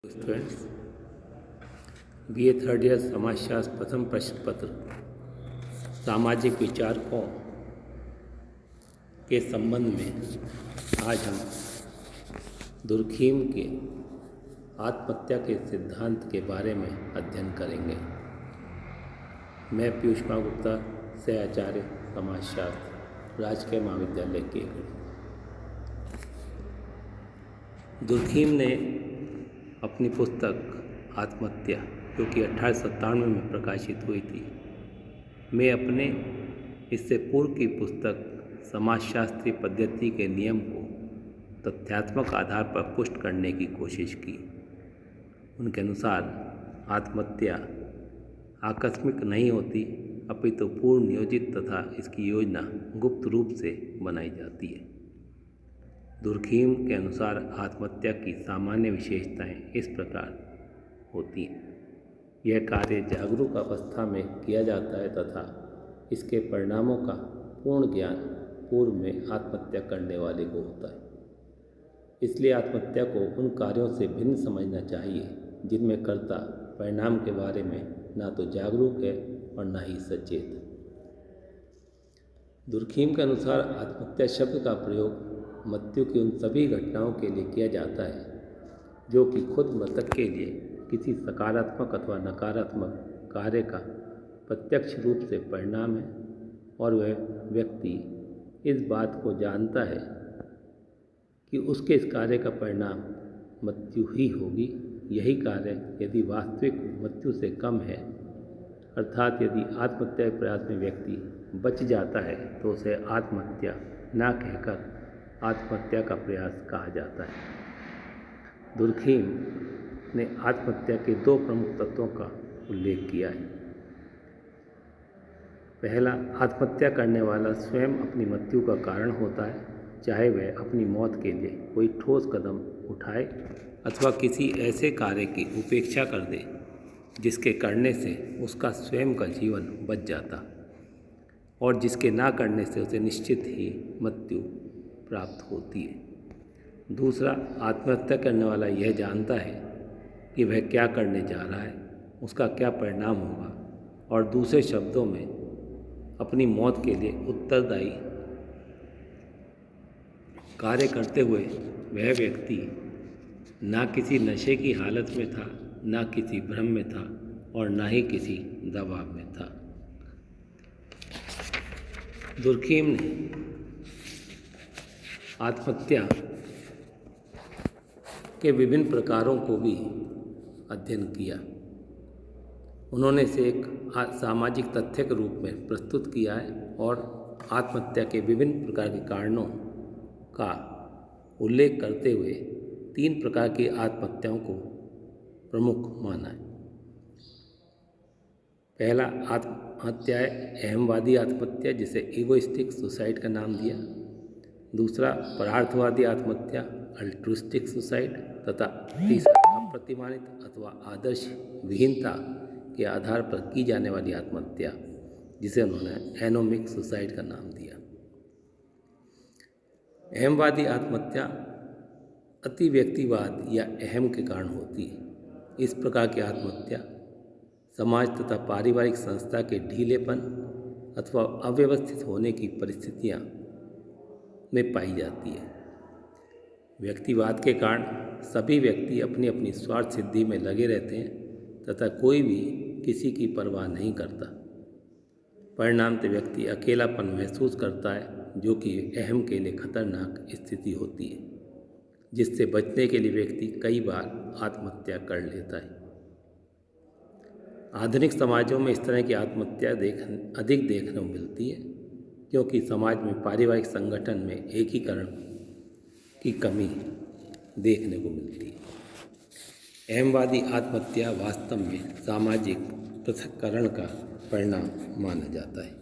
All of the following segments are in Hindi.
स्टूडेंट्स, बीए थर्ड ईयर समाजशास्त्र प्रथम प्रश्न पत्र सामाजिक विचारकों के संबंध में आज हम दुर्खीम के आत्महत्या के सिद्धांत के बारे में अध्ययन करेंगे। मैं पीयूष कुमार गुप्ता, सहआचार्य समाजशास्त्र, राजकीय महाविद्यालय केकड़ी। दुर्खीम ने अपनी पुस्तक आत्महत्या, जो कि 1897 में प्रकाशित हुई थी, में अपने इससे पूर्व की पुस्तक समाजशास्त्रीय पद्धति के नियम को तथ्यात्मक आधार पर पुष्ट करने की कोशिश की। उनके अनुसार आत्महत्या आकस्मिक नहीं होती, अपितु पूर्व नियोजित तथा इसकी योजना गुप्त रूप से बनाई जाती है। दुर्खीम के अनुसार आत्महत्या की सामान्य विशेषताएं इस प्रकार होती हैं। यह कार्य जागरूक अवस्था में किया जाता है तथा इसके परिणामों का पूर्ण ज्ञान पूर्व में आत्महत्या करने वाले को होता है। इसलिए आत्महत्या को उन कार्यों से भिन्न समझना चाहिए जिनमें कर्ता परिणाम के बारे में ना तो जागरूक है और ना ही सचेत। दुर्खीम के अनुसार आत्महत्या शब्द का प्रयोग मृत्यु की उन सभी घटनाओं के लिए किया जाता है जो कि खुद मृतक के लिए किसी सकारात्मक अथवा नकारात्मक कार्य का प्रत्यक्ष रूप से परिणाम है और वह व्यक्ति इस बात को जानता है कि उसके इस कार्य का परिणाम मृत्यु ही होगी। यही कार्य यदि वास्तविक मृत्यु से कम है, अर्थात यदि आत्महत्या के प्रयास में व्यक्ति बच जाता है, तो उसे आत्महत्या ना कहकर आत्महत्या का प्रयास कहा जाता है। दुर्खीम ने आत्महत्या के दो प्रमुख तत्वों का उल्लेख किया है। पहला, आत्महत्या करने वाला स्वयं अपनी मृत्यु का कारण होता है, चाहे वह अपनी मौत के लिए कोई ठोस कदम उठाए अथवा किसी ऐसे कार्य की उपेक्षा कर दे जिसके करने से उसका स्वयं का जीवन बच जाता और जिसके ना करने से उसे निश्चित ही मृत्यु प्राप्त होती है। दूसरा, आत्महत्या करने वाला यह जानता है कि वह क्या करने जा रहा है, उसका क्या परिणाम होगा, और दूसरे शब्दों में अपनी मौत के लिए उत्तरदायी कार्य करते हुए वह व्यक्ति ना किसी नशे की हालत में था, ना किसी भ्रम में था और ना ही किसी दबाव में था। दुर्खीम ने आत्महत्या के विभिन्न प्रकारों को भी अध्ययन किया। उन्होंने इसे एक सामाजिक तथ्य के रूप में प्रस्तुत किया है और आत्महत्या के विभिन्न प्रकार के कारणों का उल्लेख करते हुए तीन प्रकार की आत्महत्याओं को प्रमुख माना है। पहला आत्महत्या है अहमवादी आत्महत्या, जिसे इगोइस्टिक सुसाइड का नाम दिया। दूसरा, परार्थवादी आत्महत्या अल्ट्रुइस्टिक सुसाइड, तथा तीसरा, अप्रतिमानित अथवा आदर्श विहीनता के आधार पर की जाने वाली आत्महत्या, जिसे उन्होंने एनोमिक सुसाइड का नाम दिया। अहमवादी आत्महत्या अति व्यक्तिवाद या अहम के कारण होती है। इस प्रकार की आत्महत्या समाज तथा पारिवारिक संस्था के ढीलेपन अथवा अव्यवस्थित होने की परिस्थितियां में पाई जाती है। व्यक्तिवाद के कारण सभी व्यक्ति अपनी अपनी स्वार्थ सिद्धि में लगे रहते हैं तथा कोई भी किसी की परवाह नहीं करता। परिणामतः व्यक्ति अकेलापन महसूस करता है, जो कि अहम के लिए खतरनाक स्थिति होती है, जिससे बचने के लिए व्यक्ति कई बार आत्महत्या कर लेता है। आधुनिक समाजों में इस तरह की आत्महत्या अधिक देखने को मिलती है, क्योंकि समाज में पारिवारिक संगठन में एकीकरण की कमी देखने को मिलती है। अहमवादी आत्महत्या वास्तव में सामाजिक पृथक्करण का परिणाम माना जाता है।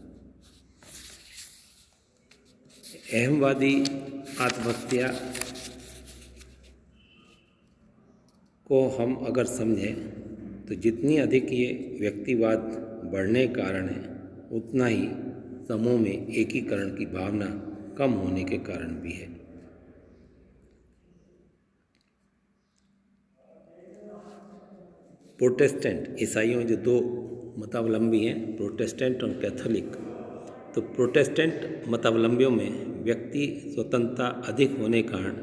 अहमवादी आत्महत्या को हम अगर समझें तो जितनी अधिक ये व्यक्तिवाद बढ़ने के कारण है, उतना ही समूह में एकीकरण की भावना कम होने के कारण भी है। प्रोटेस्टेंट ईसाइयों जो दो मतावलंबी हैं, प्रोटेस्टेंट और कैथोलिक। तो प्रोटेस्टेंट मतावलंबियों में व्यक्ति स्वतंत्रता अधिक होने के कारण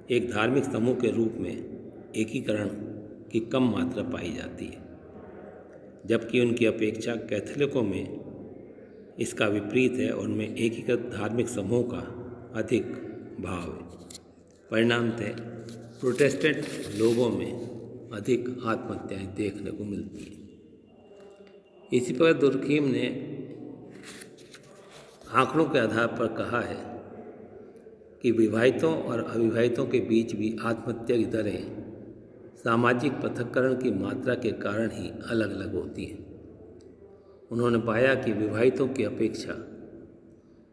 एक धार्मिक समूह के रूप में एकीकरण की कम मात्रा पाई जाती है, जबकि उनकी अपेक्षा कैथोलिकों में इसका विपरीत है और उनमें एकीकृत धार्मिक समूह का अधिक भाव है। परिणामतः प्रोटेस्टेंट लोगों में अधिक आत्महत्याएं देखने को मिलती हैं। इसी पर दुर्खीम ने आंकड़ों के आधार पर कहा है कि विवाहितों और अविवाहितों के बीच भी आत्महत्या की दरें सामाजिक पृथक्करण की मात्रा के कारण ही अलग अलग होती हैं। उन्होंने पाया कि विवाहितों की अपेक्षा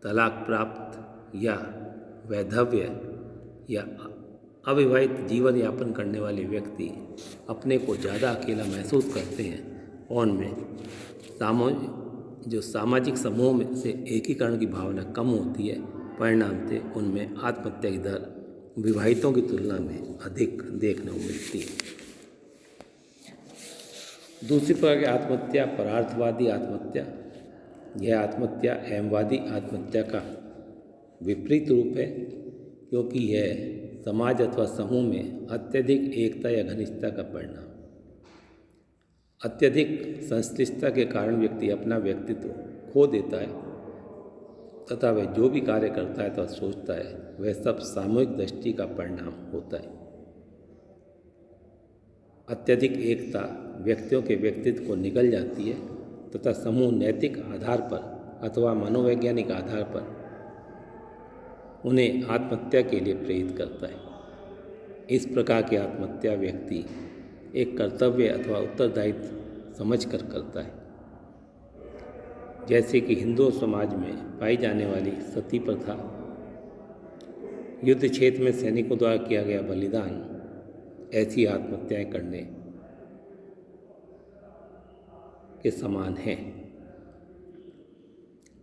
तलाक प्राप्त या वैधव्य या अविवाहित जीवन यापन करने वाले व्यक्ति अपने को ज़्यादा अकेला महसूस करते हैं और उनमें जो सामाजिक समूह में से एकीकरण की भावना कम होती है। परिणाम से उनमें आत्महत्या की दर विवाहितों की तुलना में अधिक देखने को मिलती है। दूसरी प्रकार की आत्महत्या परार्थवादी आत्महत्या। यह आत्महत्या एवंवादी आत्महत्या का विपरीत रूप है, क्योंकि यह समाज अथवा समूह में अत्यधिक एकता या घनिष्ठता का परिणाम। अत्यधिक संश्लिष्टता के कारण व्यक्ति अपना व्यक्तित्व खो देता है तथा वह जो भी कार्य करता है तो सोचता है वह सब सामूहिक दृष्टि का परिणाम होता है। अत्यधिक एकता व्यक्तियों के व्यक्तित्व को निगल जाती है तथा समूह नैतिक आधार पर अथवा मनोवैज्ञानिक आधार पर उन्हें आत्महत्या के लिए प्रेरित करता है। इस प्रकार की आत्महत्या व्यक्ति एक कर्तव्य अथवा उत्तरदायित्व समझकर करता है, जैसे कि हिंदू समाज में पाई जाने वाली सती प्रथा, युद्ध क्षेत्र में सैनिकों द्वारा किया गया बलिदान ऐसी आत्महत्याएं करने के समान है।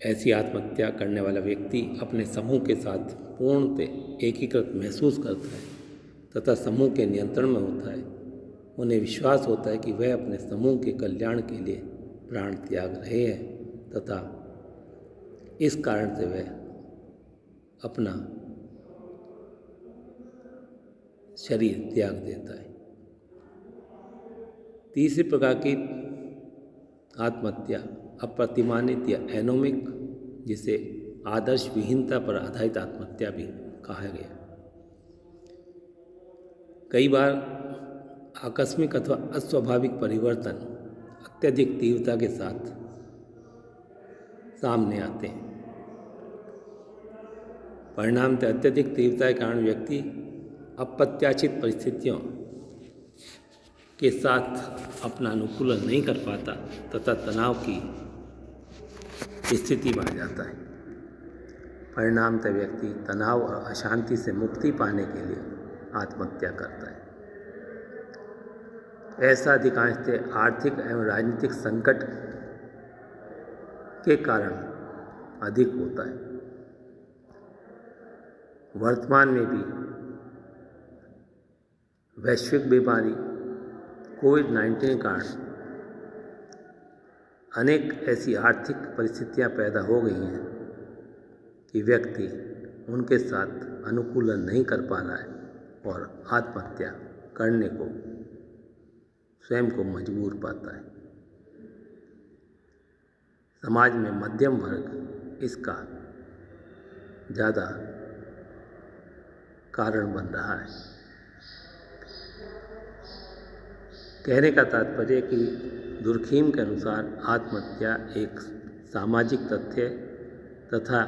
ऐसी आत्महत्या करने वाला व्यक्ति अपने समूह के साथ पूर्णतः एकीकृत महसूस करता है तथा समूह के नियंत्रण में होता है। उन्हें विश्वास होता है कि वह अपने समूह के कल्याण के लिए प्राण त्याग रहे हैं तथा इस कारण से वह अपना शरीर त्याग देता है। तीसरी प्रकार की आत्महत्या अप्रतिमानित या एनोमिक, जिसे आदर्श विहीनता पर आधारित आत्महत्या भी कहा गया। कई बार आकस्मिक अथवा अस्वाभाविक परिवर्तन अत्यधिक तीव्रता के साथ सामने आते हैं। परिणाम से अत्यधिक तीव्रता के कारण व्यक्ति अप्रत्याशित परिस्थितियों के साथ अपना अनुकूलन नहीं कर पाता तथा तनाव की स्थिति में आ जाता है। परिणाम से व्यक्ति तनाव और अशांति से मुक्ति पाने के लिए आत्महत्या करता है। ऐसा अधिकांशतः आर्थिक एवं राजनीतिक संकट के कारण अधिक होता है। वर्तमान में भी वैश्विक बीमारी कोविड-19 के कारण अनेक ऐसी आर्थिक परिस्थितियां पैदा हो गई हैं कि व्यक्ति उनके साथ अनुकूलन नहीं कर पा रहा है और आत्महत्या करने को स्वयं को मजबूर पाता है। समाज में मध्यम वर्ग इसका ज़्यादा कारण बन रहा है। कहने का तात्पर्य कि दुर्खीम के अनुसार आत्महत्या एक सामाजिक तथ्य तथा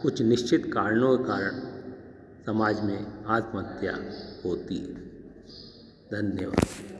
कुछ निश्चित कारणों के कारण समाज में आत्महत्या होती है। धन्यवाद।